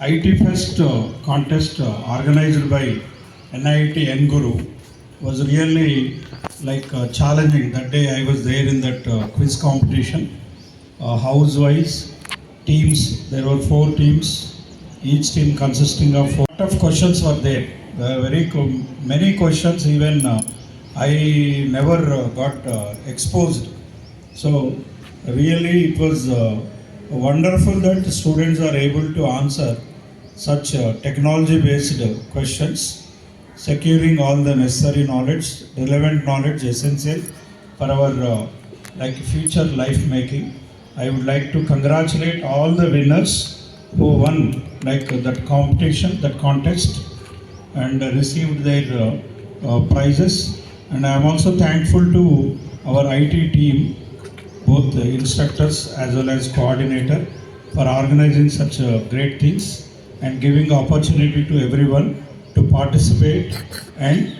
IT Fest contest organized by NIT Nguru was really challenging. That day I was there in that quiz competition. House-wise teams, there were 4 teams, each team consisting of 4. Lot of questions were there. Many questions even I never got exposed. So really it was wonderful that students are able to answer such technology-based questions, securing all the necessary knowledge, relevant knowledge essential for our future life making. I would like to congratulate all the winners who won that competition, that contest, and received their prizes. And I am also thankful to our IT team, both the instructors as well as coordinator, for organizing such great things and giving opportunity to everyone to participate and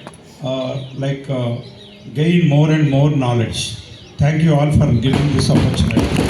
gain more and more knowledge. Thank you all for giving this opportunity.